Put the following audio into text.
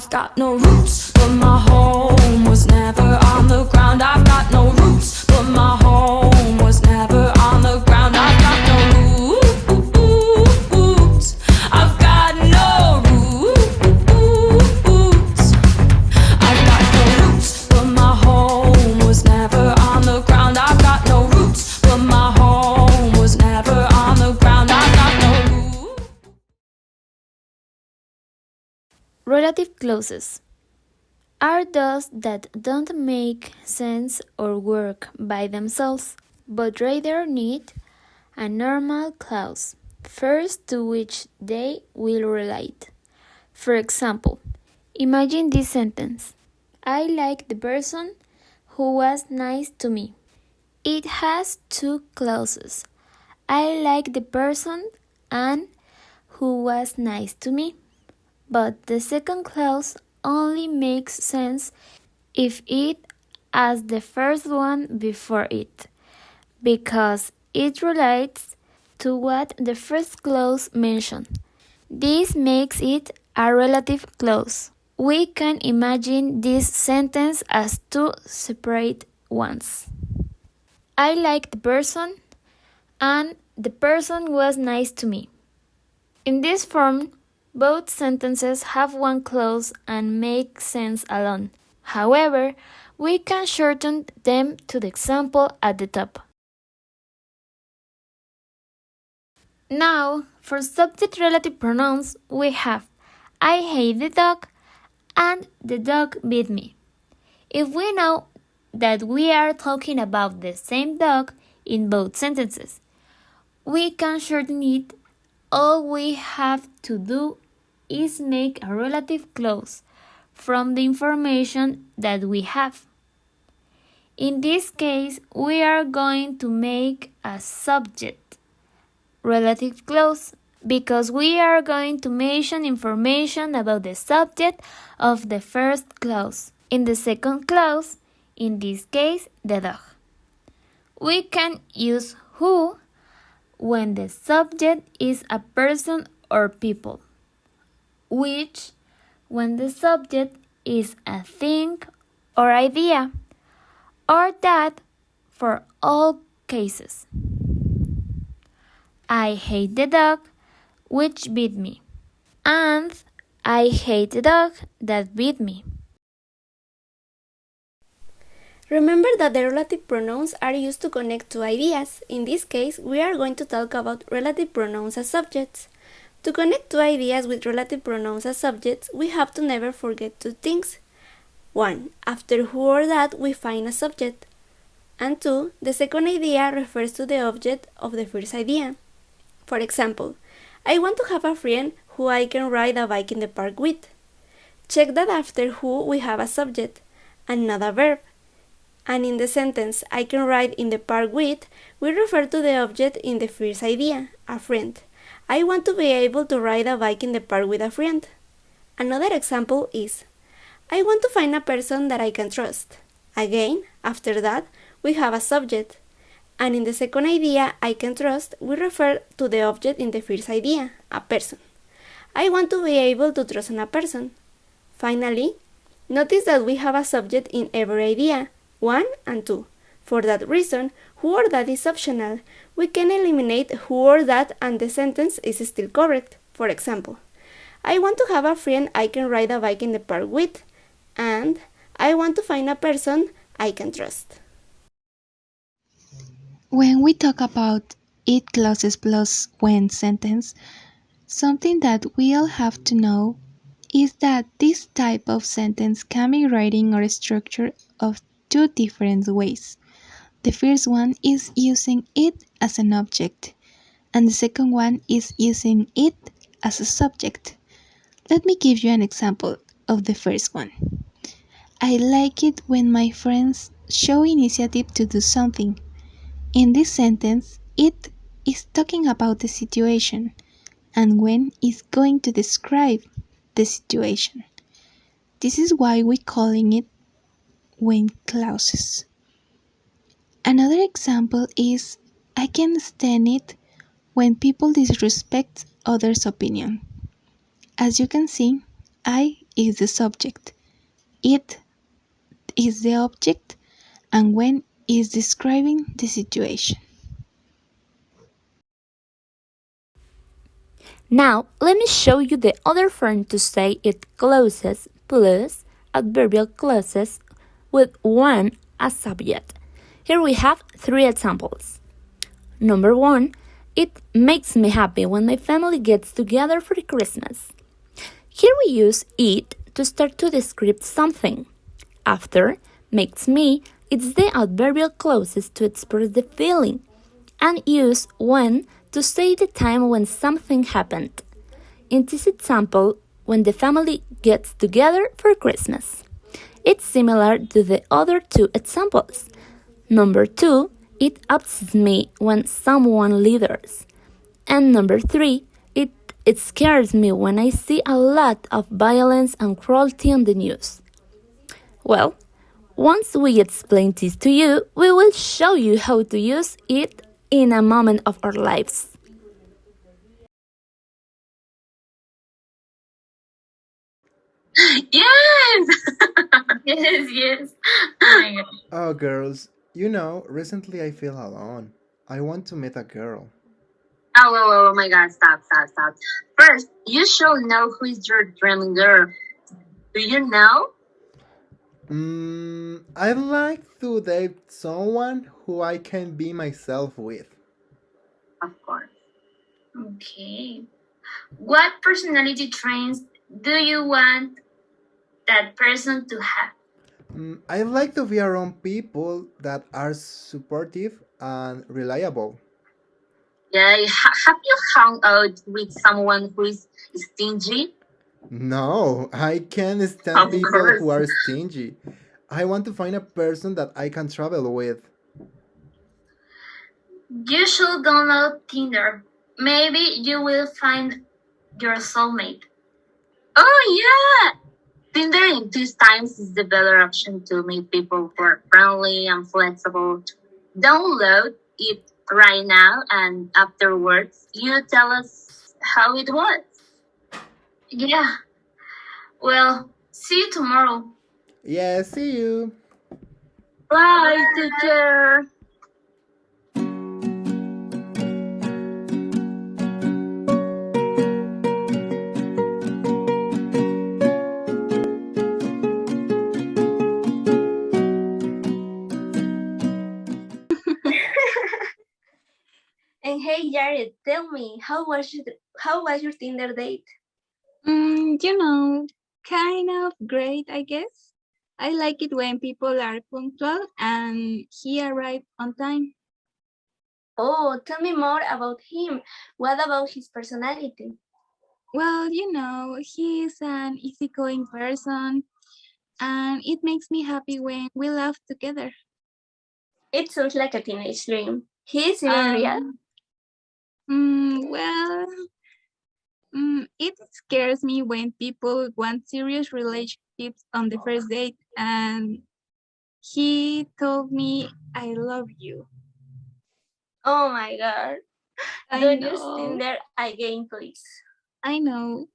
I've got no roots, but my home was never on the ground. I've got no roots, but my home was never on the ground. I've got no roots. I've got no roots. I've got no roots, but my home was never on the ground. I've got no roots, but my home was never on the ground. I've got no roots. Relative clauses are those that don't make sense or work by themselves, but rather need a normal clause first to which they will relate. For example, imagine this sentence: I like the person who was nice to me. It has two clauses: I like the person and who was nice to me. But the second clause only makes sense if it has the first one before it, because it relates to what the first clause mentioned. This makes it a relative clause. We can imagine this sentence as two separate ones. I like the person and the person was nice to me. In this form, both sentences have one clause and make sense alone. However, we can shorten them to the example at the top. Now, for subject-relative pronouns, we have I hate the dog and the dog bit me. If we know that we are talking about the same dog in both sentences, we can shorten it. All we have to do is make a relative clause from the information that we have. In this case, we are going to make a subject relative clause because we are going to mention information about the subject of the first clause. In the second clause, in this case, the dog, we can use who when the subject is a person or people, which when the subject is a thing or idea, or that for all cases. I hate the dog which bit me, and I hate the dog that bit me. Remember that the relative pronouns are used to connect two ideas. In this case, we are going to talk about relative pronouns as subjects. To connect two ideas with relative pronouns as subjects, we have to never forget two things. 1. After who or that we find a subject. And 2. The second idea refers to the object of the first idea. For example, I want to have a friend who I can ride a bike in the park with. Check that after who we have a subject and not a verb. And in the sentence, I can ride in the park with, we refer to the object in the first idea, a friend. I want to be able to ride a bike in the park with a friend. Another example is, I want to find a person that I can trust. Again, after that, we have a subject. And in the second idea, I can trust, we refer to the object in the first idea, a person. I want to be able to trust on a person. Finally, notice that we have a subject in every idea, 1 and 2. For that reason, who or that is optional. We can eliminate who or that and the sentence is still correct. For example, I want to have a friend I can ride a bike in the park with, and I want to find a person I can trust. When we talk about it clauses plus when sentence, something that we all have to know is that this type of sentence can be written or structured of two different ways. The first one is using it as an object, and the second one is using it as a subject. Let me give you an example of the first one. I like it when my friends show initiative to do something. In this sentence, it is talking about the situation, and when is going to describe the situation. This is why we're calling it when clauses. Another example is, I can stand it when people disrespect others' opinion. As you can see, I is the subject, it is the object, and when is describing the situation. Now, let me show you the other form to say it clauses plus adverbial clauses with when as subject. Here we have three examples. Number one, it makes me happy when my family gets together for Christmas. Here we use it to start to describe something. After makes me, it's the adverbial clauses to express the feeling, and use when to say the time when something happened. In this example, when the family gets together for Christmas. It's similar to the other two examples. Number two, it upsets me when someone leaders. And number three, it scares me when I see a lot of violence and cruelty on the news. Well, once we explain this to you, we will show you how to use it in a moment of our lives. Yes! Yes. Oh my god. Oh, girls, recently I feel alone. I want to meet a girl. Oh my god, stop. First, you should know who is your dream girl. Do you know? I'd like to date someone who I can be myself with. Of course. Okay. What personality traits do you want that person to have? I'd like to be around people that are supportive and reliable. Yeah, have you hung out with someone who is stingy? No, I can't stand Of people course. who are stingy. I want to find a person that I can travel with. You should download Tinder. Maybe you will find your soulmate. Oh yeah! Tinder in these times is the better option to meet people who are friendly and flexible. Download it right now and afterwards you tell us how it was. Yeah, well, see you tomorrow. Yeah, see you. Bye, take care. And hey, Jared, tell me, how was your Tinder date? Kind of great, I guess. I like it when people are punctual and he arrived on time. Oh, tell me more about him. What about his personality? Well, he's an easygoing person and it makes me happy when we laugh together. It sounds like a teenage dream. He is even real? Um, well, it scares me when people want serious relationships on the first date and he told me, I love you. Oh my god. I Don't use know, Tinder again, please. I know.